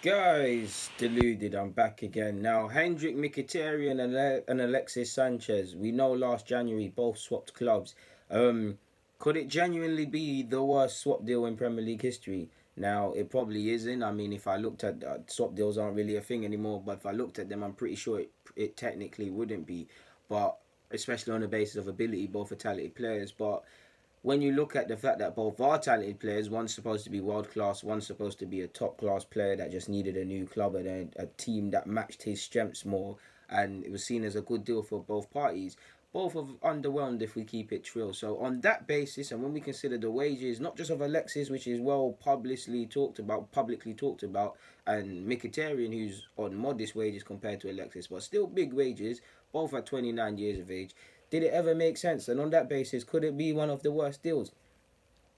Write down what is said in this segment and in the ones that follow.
Guys, deluded, I'm back again. Now, Henrikh Mkhitaryan and Alexis Sanchez, we know last January both swapped clubs. Um, could it genuinely be the worst swap deal in Premier League history? Now, it probably isn't. I mean, if I looked at swap deals aren't really a thing anymore, but if I looked at them, I'm pretty sure it technically wouldn't be. But especially on the basis of ability, both are talented players. But when you look at the fact that both are talented players, one's supposed to be world class, one's supposed to be a top class player that just needed a new club and a team that matched his strengths more, and it was seen as a good deal for both parties. Both have underwhelmed if we keep it trill. So on that basis, and when we consider the wages, not just of Alexis, which is well publicly talked about, and Mkhitaryan, who's on modest wages compared to Alexis, but still big wages, both at 29 years of age. Did it ever make sense? And on that basis, could it be one of the worst deals?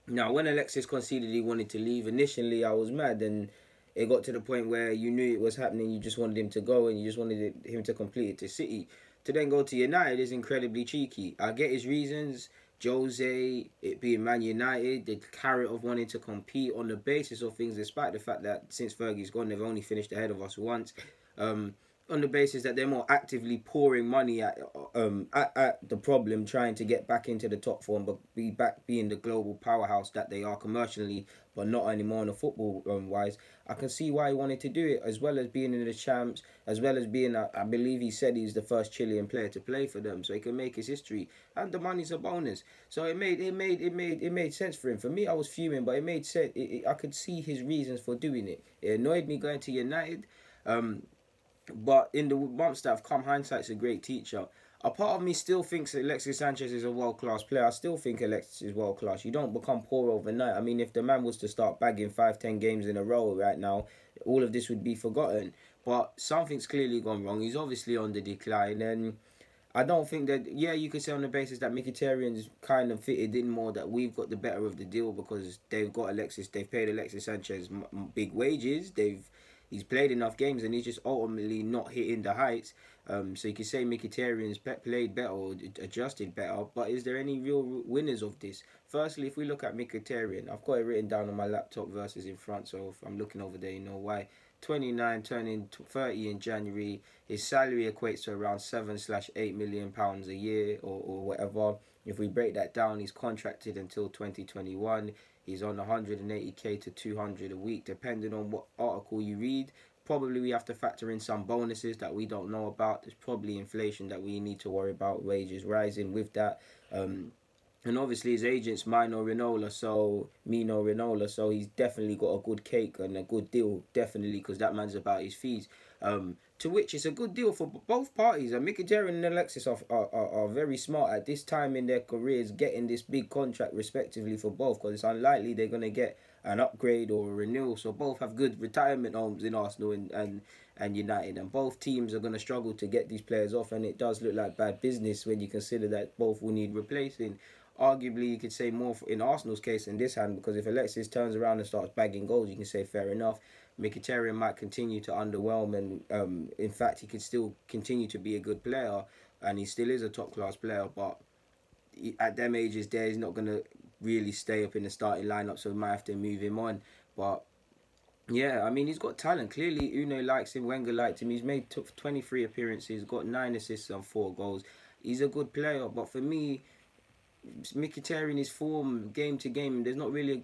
Now, when Alexis conceded he wanted to leave, initially I was mad, and it got to the point where you knew it was happening. You just wanted him to go, and you just wanted him to complete it to City. To then go to United is incredibly cheeky. I get his reasons. Jose, it being Man United, the carrot of wanting to compete on the basis of things, despite the fact that since Fergie's gone, they've only finished ahead of us once. Um, on the basis that they're more actively pouring money at the problem, trying to get back into the top form, but be back being the global powerhouse that they are commercially, but not anymore on the football wise. I can see why he wanted to do it, as well as being in the champs, as well as being, I believe he said he's the first Chilean player to play for them, so he can make his history, and the money's a bonus. So it made sense for him. For me, I was fuming, but it made sense. I could see his reasons for doing it. It annoyed me going to United. But in the months that have come, hindsight's a great teacher. A part of me still thinks Alexis Sanchez is a world class player. I still think Alexis is world class. You don't become poor overnight. I mean, if the man was to start bagging 5, 10 games in a row right now, all of this would be forgotten. But something's clearly gone wrong. He's obviously on the decline, and I don't think that. Yeah, you could say on the basis that Mkhitaryan's kind of fitted in more, that we've got the better of the deal because they've got Alexis. They've paid Alexis Sanchez big wages. He's played enough games, and he's just ultimately not hitting the heights. So you could say Mkhitaryan's played better or adjusted better, but is there any real winners of this? Firstly, if we look at Mkhitaryan, I've got it written down on my laptop versus in front, so if I'm looking over there, you know why. 29, turning 30 in January. His salary equates to around 7/8 million pounds a year, or whatever. If we break that down, he's contracted until 2021. He's on 180k to 200 a week, depending on what article you read. Probably we have to factor in some bonuses that we don't know about. There's probably inflation that we need to worry about, wages rising with that. And obviously his agent's Mino Rinola, so he's definitely got a good cake and a good deal, definitely, because that man's about his fees. To which it's a good deal for both parties. And Mkhitaryan and Alexis are very smart at this time in their careers, getting this big contract respectively for both, because it's unlikely they're going to get an upgrade or a renewal. So both have good retirement homes in Arsenal and United, and both teams are going to struggle to get these players off, and it does look like bad business when you consider that both will need replacing. Arguably, you could say more in Arsenal's case in this hand, because if Alexis turns around and starts bagging goals, you can say fair enough. Mkhitaryan might continue to underwhelm, and in fact, he could still continue to be a good player, and he still is a top class player. But at them ages, there he's not gonna really stay up in the starting lineup, so we might have to move him on. But yeah, I mean, he's got talent. Clearly, Unai likes him. Wenger liked him. He's made 23 appearances, got 9 assists and 4 goals. He's a good player, but for me, Mkhitaryan, his form game to game,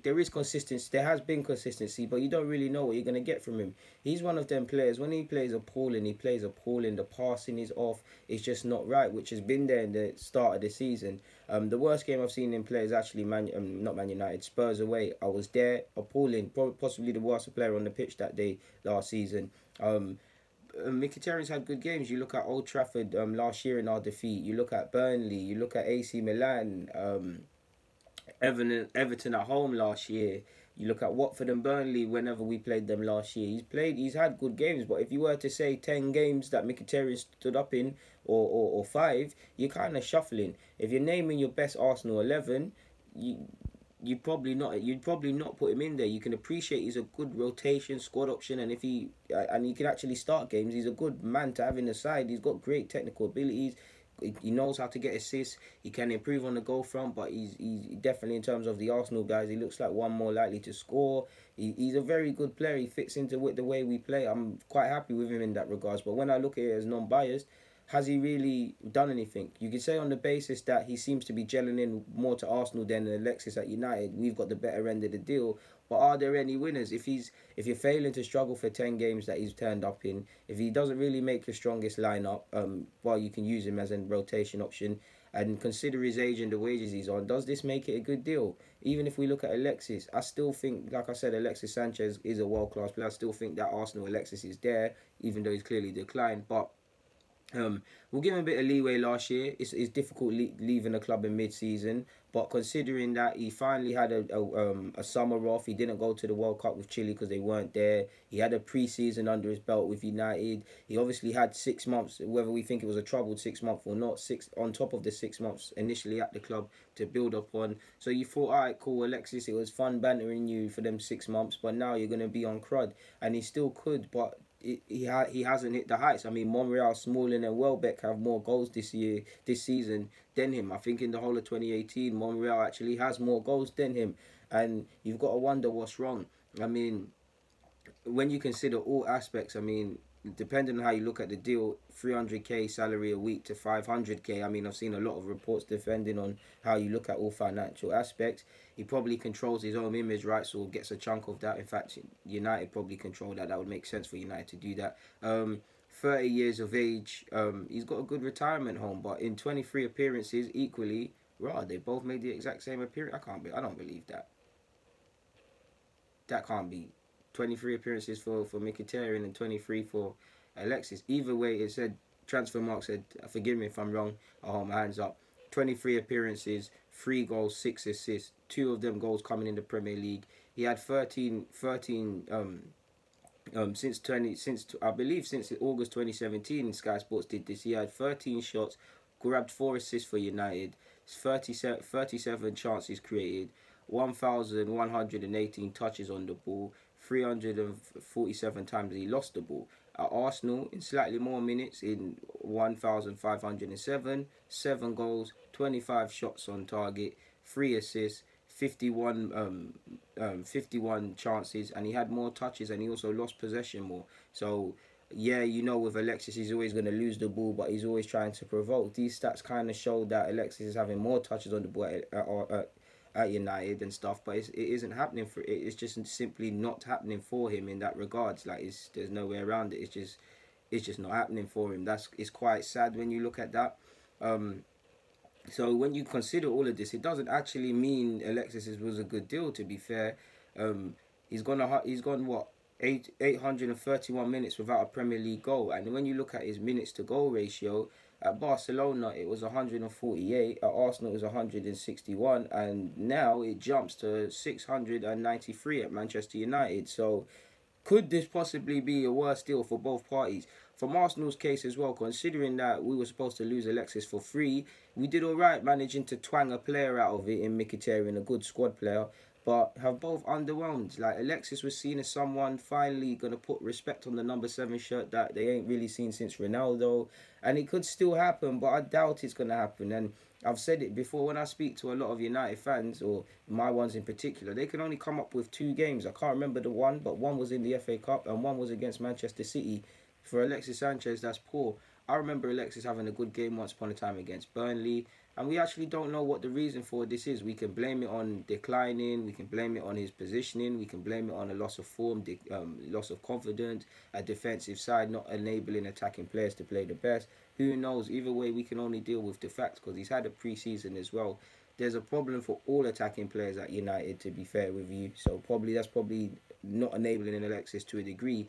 there is consistency, there has been consistency, but you don't really know what you're going to get from him. He's one of them players, when he plays appalling, the passing is off, it's just not right, which has been there in the start of the season. The worst game I've seen him play is actually not Man United, Spurs away. I was there, appalling, possibly the worst player on the pitch that day last season. Mkhitaryan's had good games. You look at Old Trafford last year in our defeat. You look at Burnley. You look at AC Milan, Everton at home last year. You look at Watford and Burnley whenever we played them last year. He's had good games. But if you were to say 10 games that Mkhitaryan stood up in, or 5, you're kind of shuffling. If you're naming your best Arsenal 11, you'd probably not put him in there. You can appreciate he's a good rotation squad option, and if he can actually start games, he's a good man to have in the side. He's got great technical abilities. he knows how to get assists. He can improve on the goal front, but he's definitely, in terms of the Arsenal guys, he looks like one more likely to score. He's a very good player. He fits into with the way we play. I'm quite happy with him in that regards. But when I look at it as non-biased, has he really done anything? You could say on the basis that he seems to be gelling in more to Arsenal than Alexis at United. We've got the better end of the deal. But are there any winners? If you're failing to struggle for 10 games that he's turned up in, if he doesn't really make your strongest lineup, well, you can use him as a rotation option. And consider his age and the wages he's on. Does this make it a good deal? Even if we look at Alexis, I still think, like I said, Alexis Sanchez is a world-class player. I still think that Arsenal Alexis is there, even though he's clearly declined. But we'll give him a bit of leeway last year. It's difficult leaving the club in mid-season, but considering that he finally had a summer off, he didn't go to the World Cup with Chile because they weren't there. He had a pre-season under his belt with United. He obviously had 6 months, whether we think it was a troubled 6 month or not, six on top of the 6 months initially at the club to build up on. So you thought, all right, cool, Alexis, it was fun bantering you for them 6 months, but now you're going to be on crud, and he still could, but he hasn't hit the heights. I mean, Monreal, Smalling and Welbeck have more goals this season than him. I think in the whole of 2018, Monreal actually has more goals than him. And you've got to wonder what's wrong. I mean, when you consider all aspects, I mean, depending on how you look at the deal, 300k salary a week to 500k. I mean, I've seen a lot of reports depending on how you look at all financial aspects. He probably controls his own image rights or gets a chunk of that. In fact, United probably control that. That would make sense for United to do that. 30 years of age. He's got a good retirement home, but in 23 appearances, equally, they both made the exact same appearance. I don't believe that. That can't be. 23 appearances for Mkhitaryan and 23 for Alexis. Either way, it said, Transfermarkt said, forgive me if I'm wrong, I'll hold my hands up. 23 appearances, 3 goals, 6 assists, 2 of them goals coming in the Premier League. He had 13 since I believe since August 2017, Sky Sports did this. He had 13 shots, grabbed 4 assists for United, 37 chances created, 1,118 touches on the ball, 347 times he lost the ball. At Arsenal, in slightly more minutes, in 1,507, 7 goals, 25 shots on target, 3 assists, 51 chances, and he had more touches, and he also lost possession more. So yeah, you know, with Alexis, he's always going to lose the ball, but he's always trying to provoke. These stats kind of show that Alexis is having more touches on the ball at United and stuff, but it isn't happening for it. It's just simply not happening for him in that regards. Like, there's no way around it. It's just not happening for him. It's quite sad when you look at that. So when you consider all of this, it doesn't actually mean Alexis was a good deal. To be fair, he's gone what, 831 minutes without a Premier League goal, and when you look at his minutes to goal ratio, at Barcelona it was 148, at Arsenal it was 161, and now it jumps to 693 at Manchester United. So could this possibly be a worse deal for both parties? From Arsenal's case as well, considering that we were supposed to lose Alexis for free, we did alright managing to twang a player out of it in Mkhitaryan, a good squad player, but have both underwhelmed. Like, Alexis was seen as someone finally going to put respect on the number 7 shirt that they ain't really seen since Ronaldo. And it could still happen, but I doubt it's going to happen. And I've said it before, when I speak to a lot of United fans, or my ones in particular, they can only come up with 2 games. I can't remember the one, but one was in the FA Cup and one was against Manchester City. For Alexis Sanchez, that's poor. I remember Alexis having a good game once upon a time against Burnley, and we actually don't know what the reason for this is. We can blame it on declining, we can blame it on his positioning, we can blame it on a loss of form, loss of confidence, a defensive side not enabling attacking players to play the best. Who knows? Either way, we can only deal with the facts, because he's had a pre-season as well. There's a problem for all attacking players at United, to be fair with you. So that's probably not enabling an Alexis to a degree.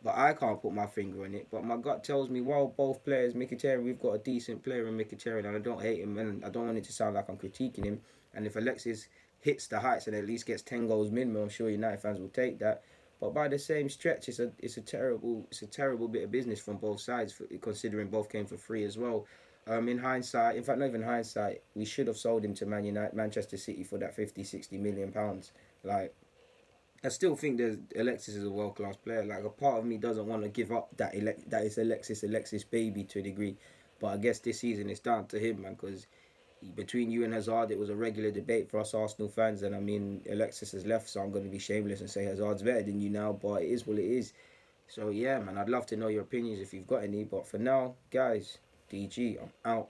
But I can't put my finger on it. But my gut tells me, while both players, Mkhitaryan, we've got a decent player in Mkhitaryan, and I don't hate him, and I don't want it to sound like I'm critiquing him. And if Alexis hits the heights and at least gets 10 goals minimum, I'm sure United fans will take that. But by the same stretch, it's a terrible bit of business from both sides, considering both came for free as well. In hindsight, in fact, not even hindsight, we should have sold him to Manchester City for that 50-60 million pounds. Like, I still think Alexis is a world-class player. Like, a part of me doesn't want to give up that it's Alexis baby to a degree. But I guess this season it's down to him, man, because between you and Hazard, it was a regular debate for us Arsenal fans. And I mean, Alexis has left, so I'm going to be shameless and say Hazard's better than you now, but it is what it is. So yeah, man, I'd love to know your opinions if you've got any. But for now, guys, DG, I'm out.